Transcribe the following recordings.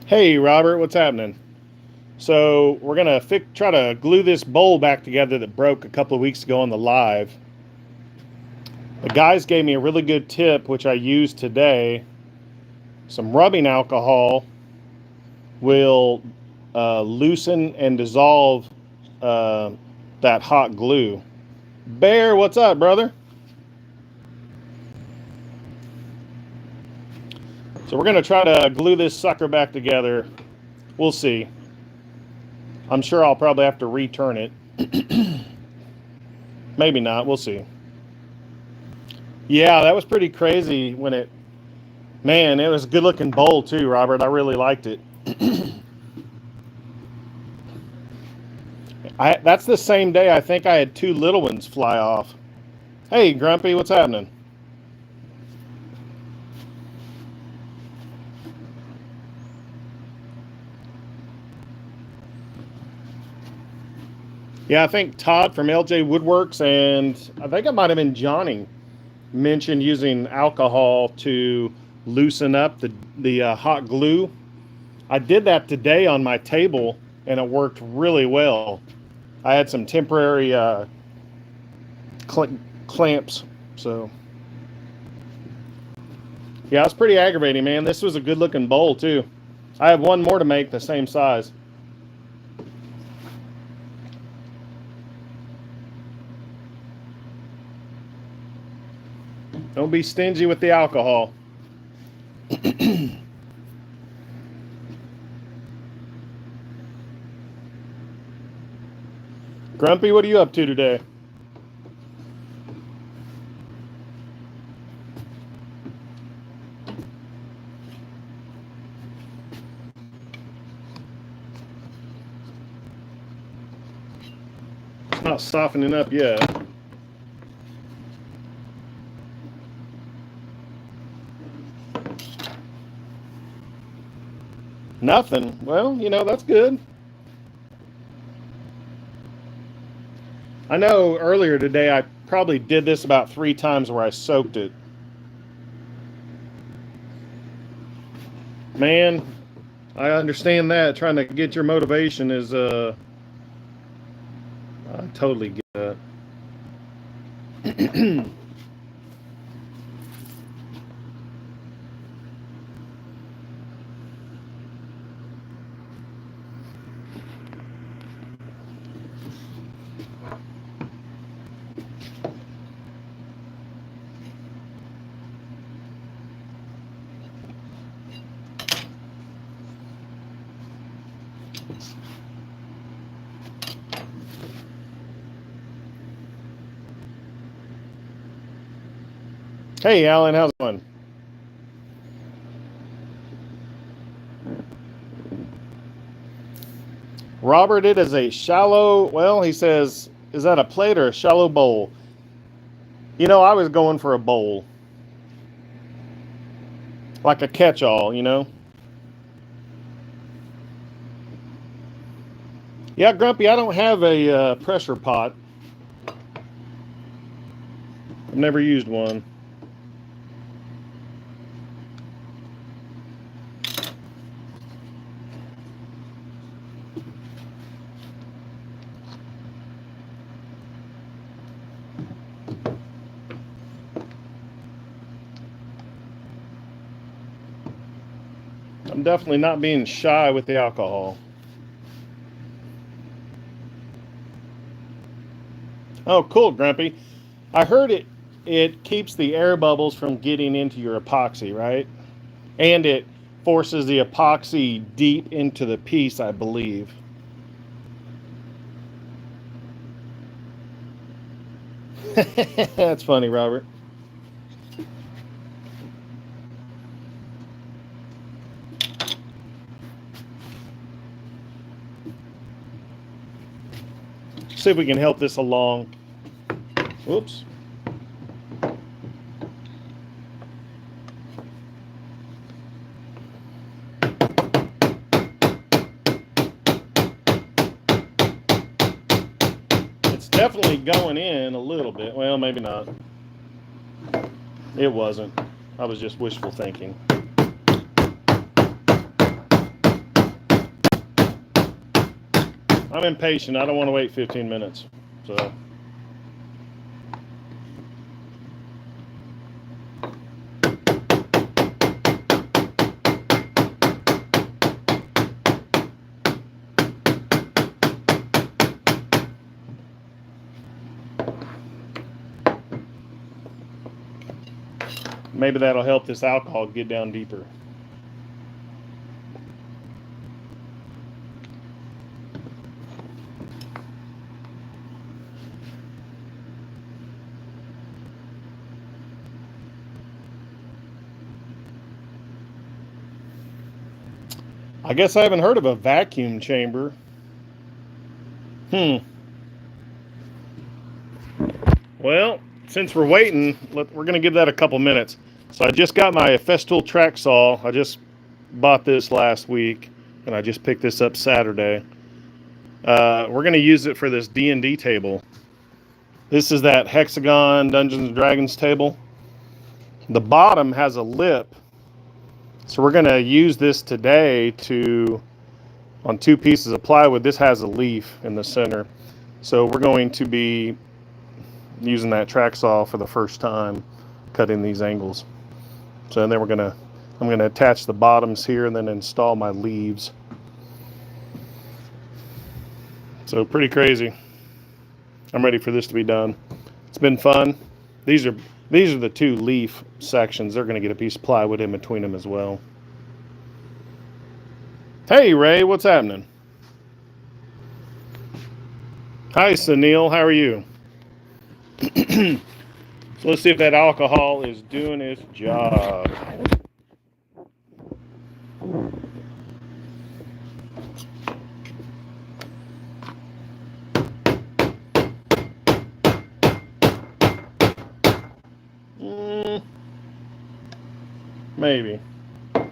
Hey, Robert, what's happening? So we're gonna try to glue this bowl back together that broke a couple of weeks ago on the live. The guys gave me a really good tip, which I used today. Some rubbing alcohol will loosen and dissolve uh, that hot glue. Bear, what's up, brother? So we're gonna try to glue this sucker back together. We'll see. I'm sure I'll probably have to return it. Maybe not. We'll see. Yeah, that was pretty crazy when it. Man, it was a good looking bowl too, Robert. I really liked it. That's the same day I think I had two little ones fly off. Hey, Grumpy, what's happening? Yeah, I think Todd from LJ Woodworks and I think it might have been Johnny mentioned using alcohol to loosen up the hot glue. I did that today on my table and it worked really well. I had some temporary clamps, so yeah, it's pretty aggravating, man. This was a good looking bowl too. I have one more to make the same size. Don't be stingy with the alcohol. Grumpy, what are you up to today? It's not softening up yet. Nothing. Well, that's good. I know earlier today I probably did this about 3 times where I soaked it. Man, I understand that. Trying to get your motivation is, I totally get that. Hey, Alan, how's it going? Robert, it is a shallow, well, he says, is that a plate or a shallow bowl? I was going for a bowl. Like a catch-all. Yeah, Grumpy, I don't have a pressure pot. I've never used one. I'm definitely not being shy with the alcohol. Oh, cool, Grumpy. I heard it keeps the air bubbles from getting into your epoxy, right? And it forces the epoxy deep into the piece, I believe. That's funny, Robert. See if we can help this along. Whoops. It's definitely going in a little bit. Well, maybe not. It wasn't. I was just wishful thinking. I'm impatient. I don't want to wait 15 minutes. So. Maybe that'll help this alcohol get down deeper. I guess I haven't heard of a vacuum chamber. Well, since we're waiting, we're going to give that a couple minutes. So I just got my Festool track saw. I just bought this last week, and I just picked this up Saturday. We're going to use it for this D&D table. This is that Hexagon Dungeons & Dragons table. The bottom has a lip. So we're going to use this today on 2 pieces of plywood. This has a leaf in the center. So we're going to be using that track saw for the first time, cutting these angles. So then I'm going to attach the bottoms here and then install my leaves. So pretty crazy. I'm ready for this to be done. It's been fun. These are the 2 leaf sections. They're going to get a piece of plywood in between them as well. Hey, Ray, what's happening? Hi, Sunil. How are you? So let's see if that alcohol is doing its job. Maybe. I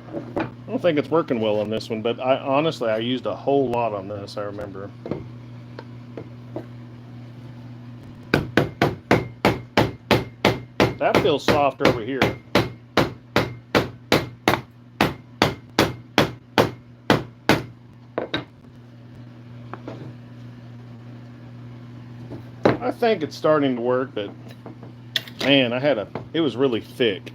don't think it's working well on this one, but honestly, I used a whole lot on this, I remember. That feels soft over here. I think it's starting to work, but man, it was really thick.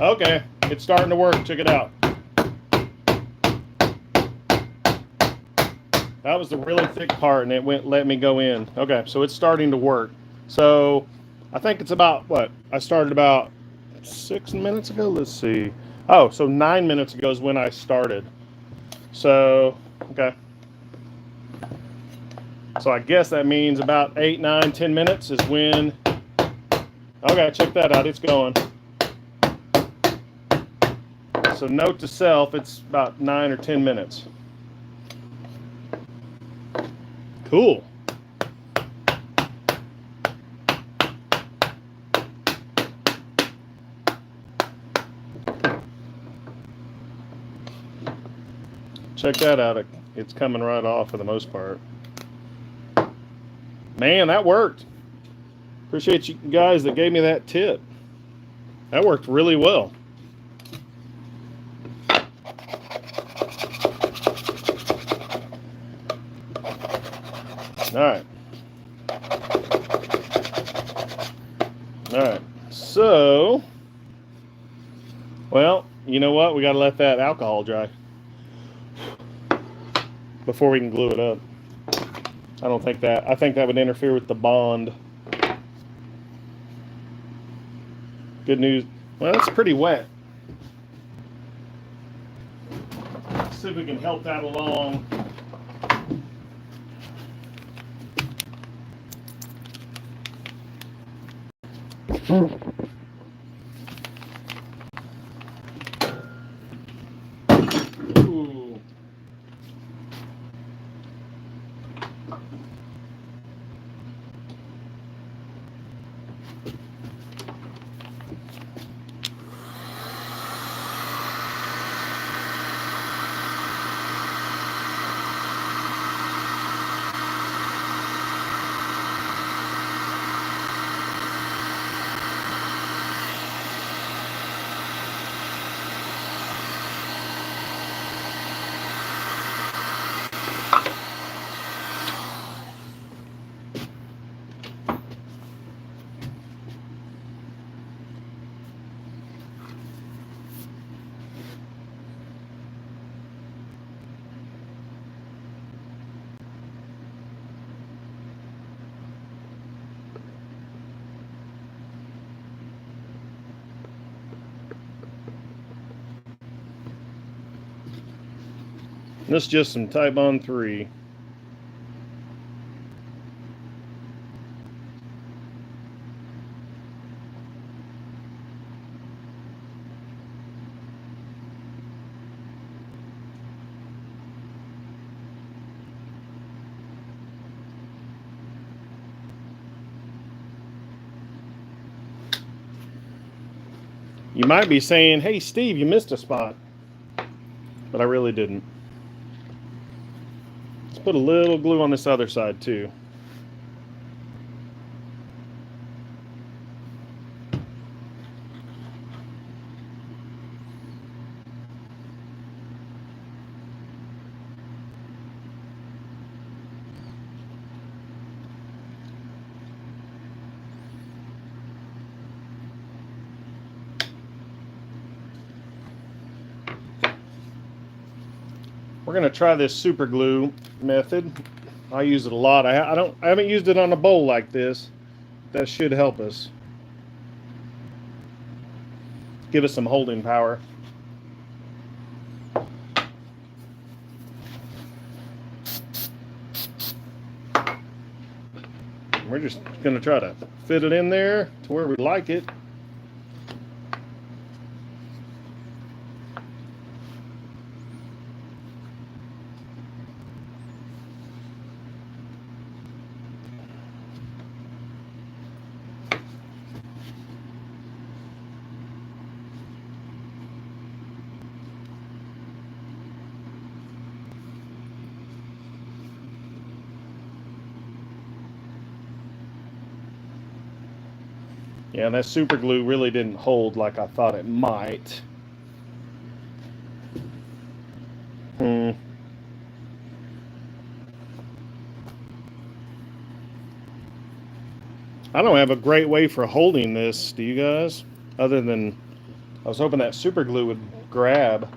Okay, it's starting to work. Check it out. That was the really thick part, and it let me go in. Okay, so it's starting to work. So I think it's about, what? I started about 6 minutes ago. Let's see. Oh, so 9 minutes ago is when I started. So, okay. So I guess that means about 8, 9, 10 minutes is when... Okay, check that out. It's going. So note to self, it's about 9 or 10 minutes. Cool. Check that out. It's coming right off for the most part. Man, that worked. Appreciate you guys that gave me that tip. That worked really well. All right. All right. So, well, you know what? We got to let that alcohol dry before we can glue it up. I think that would interfere with the bond. Good news. Well, it's pretty wet. Let's see if we can help that along. Ooh. This is just some Type Bond 3. You might be saying, hey, Steve, you missed a spot. But I really didn't. Let's put a little glue on this other side, too. We're going to try this super glue method. I use it a lot. I haven't used it on a bowl like this. That should help us. Give us some holding power. We're just going to try to fit it in there to where we like it. Yeah, that super glue really didn't hold like I thought it might. I don't have a great way for holding this, do you guys? Other than, I was hoping that super glue would grab.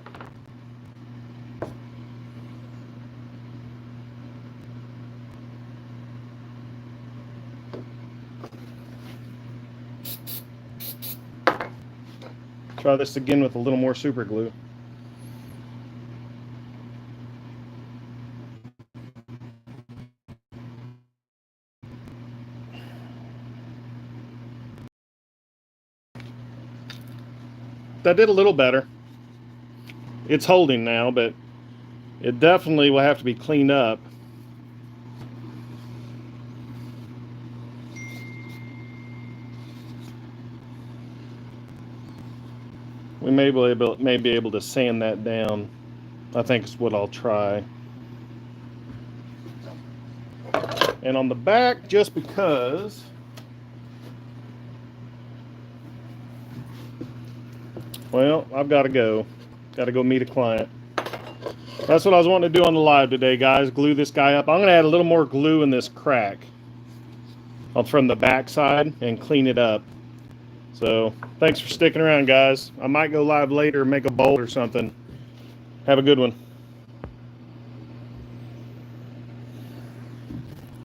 Try this again with a little more super glue. That did a little better. It's holding now, but it definitely will have to be cleaned up. We may be able to sand that down. I think is what I'll try. And on the back, just because, well, I've got to go. Got to go meet a client. That's what I was wanting to do on the live today, guys. Glue this guy up. I'm going to add a little more glue in this crack from the back side and clean it up. So thanks for sticking around, guys. I might go live later and make a bowl or something. Have a good one.